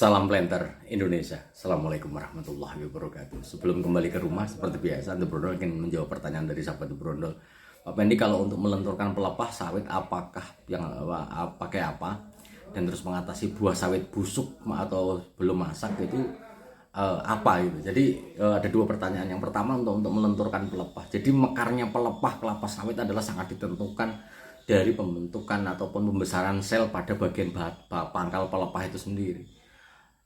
Salam Planter Indonesia. Assalamualaikum warahmatullahi wabarakatuh. Sebelum kembali ke rumah, seperti biasa, The Brondol ingin menjawab pertanyaan dari sahabat The Brondol. Pak Pendi, kalau untuk melenturkan pelepah sawit, apakah yang pakai apa? Dan terus mengatasi buah sawit busuk atau belum masak itu apa gitu. Jadi ada dua pertanyaan. Yang pertama untuk melenturkan pelepah. Jadi mekarnya pelepah kelapa sawit adalah sangat ditentukan dari pembentukan ataupun pembesaran sel pada bagian pangkal pelepah itu sendiri.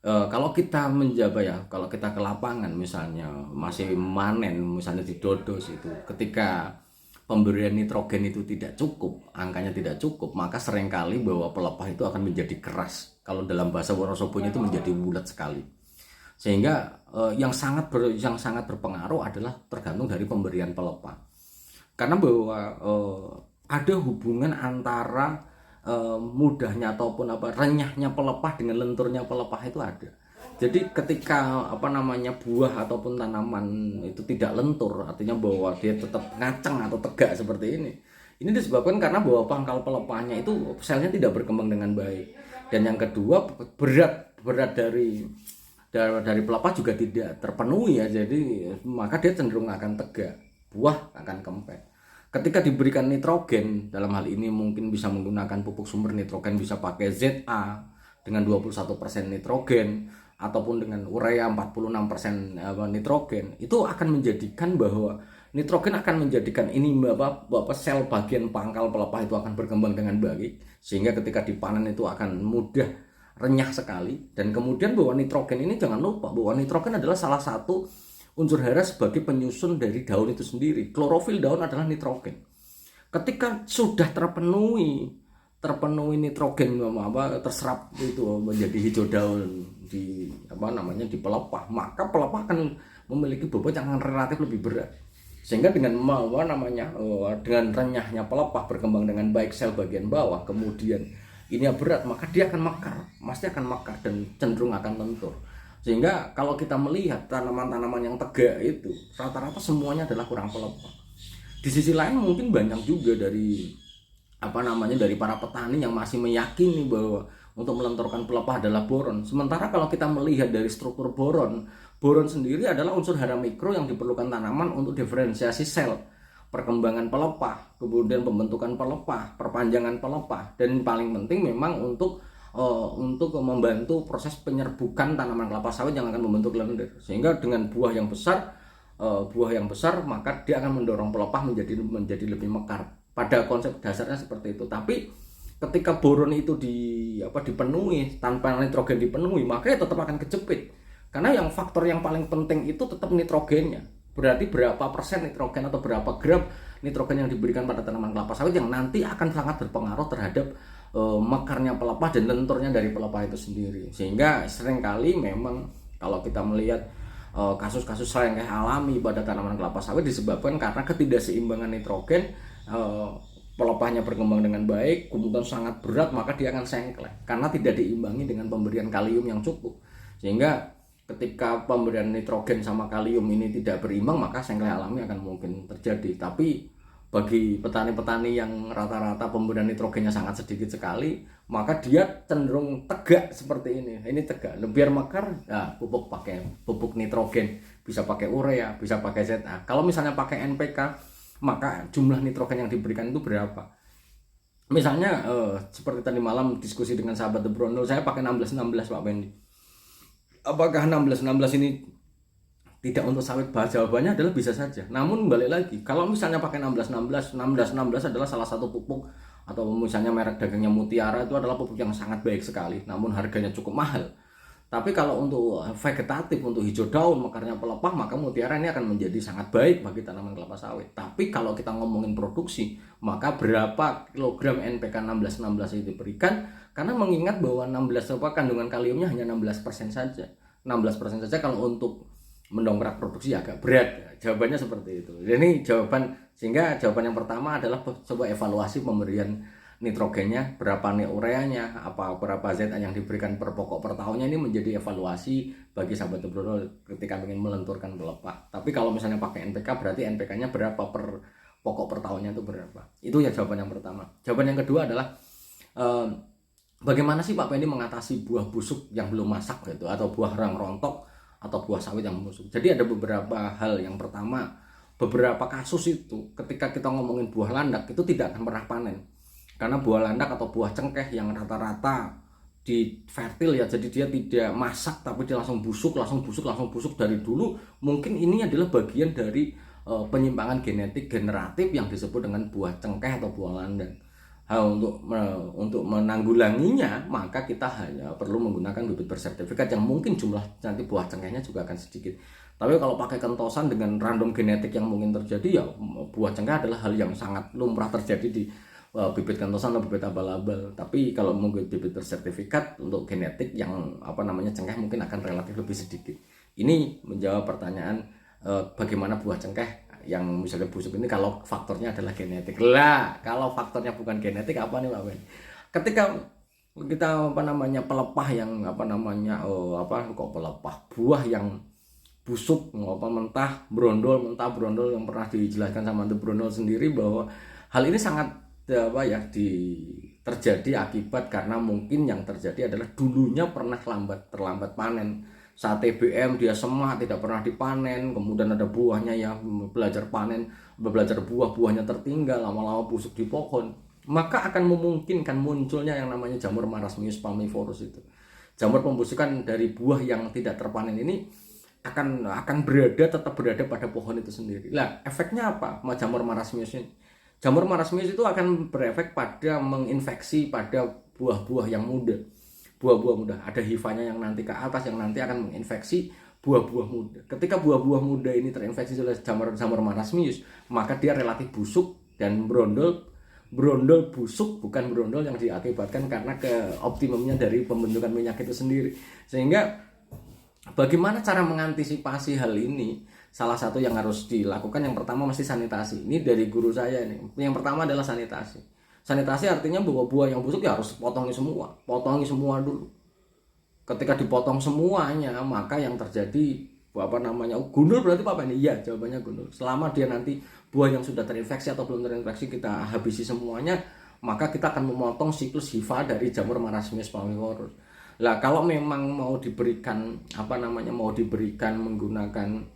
Kalau kita menjaga ya, kalau kita ke lapangan misalnya masih manen, misalnya di dodos itu, ketika pemberian nitrogen itu tidak cukup, angkanya tidak cukup, maka seringkali bahwa pelepah itu akan menjadi keras. Kalau dalam bahasa Wonosobonya itu menjadi bulat sekali. Sehingga yang sangat berpengaruh adalah tergantung dari pemberian pelepah. Karena bahwa ada hubungan antara mudahnya ataupun renyahnya pelepah dengan lenturnya pelepah itu ada. Jadi ketika buah ataupun tanaman itu tidak lentur, artinya bahwa dia tetap ngaceng atau tegak seperti ini. Ini disebabkan karena bahwa pangkal pelepahnya itu selnya tidak berkembang dengan baik. Dan yang kedua, berat dari pelepah juga tidak terpenuhi ya. Jadi maka dia cenderung akan tegak, buah akan kempes. Ketika diberikan nitrogen, dalam hal ini mungkin bisa menggunakan pupuk sumber nitrogen, bisa pakai ZA dengan 21% nitrogen ataupun dengan urea 46% nitrogen, itu akan menjadikan bahwa nitrogen akan menjadikan ini sel bagian pangkal pelepah itu akan berkembang dengan baik, sehingga ketika dipanen itu akan mudah renyah sekali. Dan kemudian bahwa nitrogen ini, jangan lupa bahwa nitrogen adalah salah satu unsur hara sebagai penyusun dari daun itu sendiri. Klorofil daun adalah nitrogen. Ketika sudah terpenuhi nitrogen terserap itu menjadi hijau daun di di pelepah, maka pelepah akan memiliki bobot yang relatif lebih berat. Sehingga dengan dengan renyahnya pelepah berkembang dengan baik sel bagian bawah, kemudian ini berat, maka dia akan mekar, pasti akan mekar dan cenderung akan lentur. Sehingga kalau kita melihat tanaman-tanaman yang tegak itu rata-rata semuanya adalah kurang pelepah. Di sisi lain mungkin banyak juga dari dari para petani yang masih meyakini bahwa untuk melenturkan pelepah adalah boron. Sementara kalau kita melihat dari struktur boron sendiri adalah unsur hara mikro yang diperlukan tanaman untuk diferensiasi sel, perkembangan pelepah, kemudian pembentukan pelepah, perpanjangan pelepah, dan paling penting memang untuk membantu proses penyerbukan tanaman kelapa sawit yang akan membentuk lendir. Sehingga dengan buah yang besar maka dia akan mendorong pelepah menjadi lebih mekar. Pada konsep dasarnya seperti itu. Tapi ketika boron itu dipenuhi tanpa nitrogen dipenuhi, maka ya tetap akan kejepit. Karena yang faktor yang paling penting itu tetap nitrogennya. Berarti berapa persen nitrogen atau berapa gram nitrogen yang diberikan pada tanaman kelapa sawit yang nanti akan sangat berpengaruh terhadap mekarnya pelepah dan lenturnya dari pelepah itu sendiri. Sehingga seringkali memang kalau kita melihat kasus-kasus sengkeh alami pada tanaman kelapa sawit disebabkan karena ketidakseimbangan nitrogen, pelepahnya berkembang dengan baik, kemudian sangat berat, maka dia akan sengklek karena tidak diimbangi dengan pemberian kalium yang cukup. Sehingga ketika pemberian nitrogen sama kalium ini tidak berimbang, maka sengklek alami akan mungkin terjadi. Tapi bagi petani-petani yang rata-rata pemberian nitrogennya sangat sedikit sekali, maka dia cenderung tegak seperti ini. Ini tegak, biar mekar, nah, pakai pupuk nitrogen, bisa pakai urea, bisa pakai ZA. Kalau misalnya pakai NPK, maka jumlah nitrogen yang diberikan itu berapa? Misalnya seperti tadi malam diskusi dengan sahabat The Brondol, saya pakai 16-16 Pak Pendi. Apakah 16-16 ini tidak untuk sawit? Jawabannya adalah bisa saja. Namun balik lagi, kalau misalnya pakai 16-16 adalah salah satu pupuk, atau misalnya merek dagangnya Mutiara, itu adalah pupuk yang sangat baik sekali, namun harganya cukup mahal. Tapi kalau untuk vegetatif, untuk hijau daun, mekarnya pelepah, maka Mutiara ini akan menjadi sangat baik bagi tanaman kelapa sawit. Tapi kalau kita ngomongin produksi, maka berapa kilogram NPK 16-16 itu diberikan? Karena mengingat bahwa 16 kandungan kaliumnya hanya 16% saja. 16% saja kalau untuk mendongkrak produksi agak berat. Jawabannya seperti itu. Ini sehingga jawaban yang pertama adalah coba evaluasi pemberian nitrogennya, berapa ureanya, berapa ZA yang diberikan per pokok per tahunnya. Ini menjadi evaluasi bagi sahabat The Brondol ketika ingin melenturkan pelepah. Tapi kalau misalnya pakai NPK, berarti NPK-nya berapa per pokok per tahunnya itu berapa. Itu ya jawaban yang pertama. Jawaban yang kedua adalah bagaimana sih Pak Pendi mengatasi buah busuk yang belum masak gitu, atau buah rang rontok, atau buah sawit yang busuk? Jadi ada beberapa hal. Yang pertama, beberapa kasus itu ketika kita ngomongin buah landak itu tidak akan pernah panen, karena buah landak atau buah cengkeh yang rata-rata di fertil ya, jadi dia tidak masak tapi dia langsung busuk, langsung busuk, langsung busuk dari dulu. Mungkin ini adalah bagian dari penyimpangan genetik generatif yang disebut dengan buah cengkeh atau buah landak. Untuk menanggulanginya, maka kita hanya perlu menggunakan bibit bersertifikat yang mungkin jumlah nanti buah cengkehnya juga akan sedikit. Tapi kalau pakai kentosan dengan random genetik yang mungkin terjadi, ya buah cengkeh adalah hal yang sangat lumrah terjadi di bibit kentosan atau bibit abal-abal. Tapi kalau menggunakan bibit bersertifikat untuk genetik yang cengkeh mungkin akan relatif lebih sedikit. Ini menjawab pertanyaan bagaimana buah cengkeh yang misalnya busuk ini kalau faktornya adalah genetik. Lah, kalau faktornya bukan genetik apa nih Pak Ben? Ketika kita pelepah yang pelepah buah yang busuk, mentah brondol yang pernah dijelaskan sama Ante Brondol sendiri bahwa hal ini sangat terjadi akibat karena mungkin yang terjadi adalah dulunya pernah terlambat panen. Saat TBM dia semah tidak pernah dipanen, kemudian ada buahnya yang belajar buahnya tertinggal, lama-lama busuk di pohon, maka akan memungkinkan munculnya yang namanya jamur Marasmius palmivorus itu. Jamur pembusukan dari buah yang tidak terpanen ini akan tetap berada pada pohon itu sendiri. Lah, efeknya apa? Jamur Marasmius ini. Jamur Marasmius itu akan berefek pada menginfeksi pada buah-buah yang muda. Buah-buah muda, ada hifanya yang nanti ke atas yang nanti akan menginfeksi buah-buah muda. Ketika buah-buah muda ini terinfeksi oleh jamur Marasmius, maka dia relatif busuk dan brondol busuk, bukan brondol yang diakibatkan karena keoptimumnya dari pembentukan minyak itu sendiri. Sehingga bagaimana cara mengantisipasi hal ini? Salah satu yang harus dilakukan yang pertama mesti sanitasi. Ini dari guru saya ini. Yang pertama adalah sanitasi. Sanitasi artinya buah-buah yang busuk ya harus potongi semua dulu. Ketika dipotong semuanya, maka yang terjadi gundul berarti apa ini? Iya, jawabannya gundul. Selama dia nanti buah yang sudah terinfeksi atau belum terinfeksi kita habisi semuanya, maka kita akan memotong siklus hifa dari jamur Marasmius palmivorus. Lah, kalau memang mau diberikan menggunakan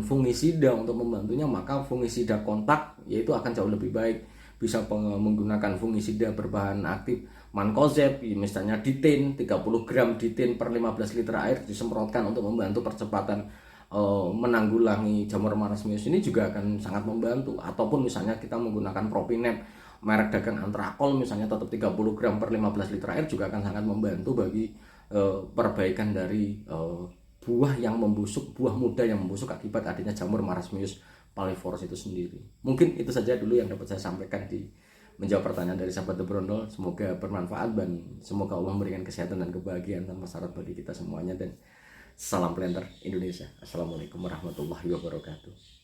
fungisida untuk membantunya, maka fungisida kontak yaitu akan jauh lebih baik. Bisa menggunakan fungisida berbahan aktif mancozeb, misalnya ditin 30 gram ditin per 15 liter air disemprotkan untuk membantu percepatan menanggulangi jamur Marasmius ini juga akan sangat membantu. Ataupun misalnya kita menggunakan propinep merek dagang Antrakol misalnya tetap 30 gram per 15 liter air juga akan sangat membantu bagi perbaikan dari buah muda yang membusuk akibat adanya jamur Marasmius palmivorus itu sendiri. Mungkin itu saja dulu yang dapat saya sampaikan di menjawab pertanyaan dari sahabat The Brondol. Semoga bermanfaat dan semoga Allah memberikan kesehatan dan kebahagiaan tanpa syarat bagi kita semuanya, dan salam planter Indonesia. Assalamualaikum warahmatullahi wabarakatuh.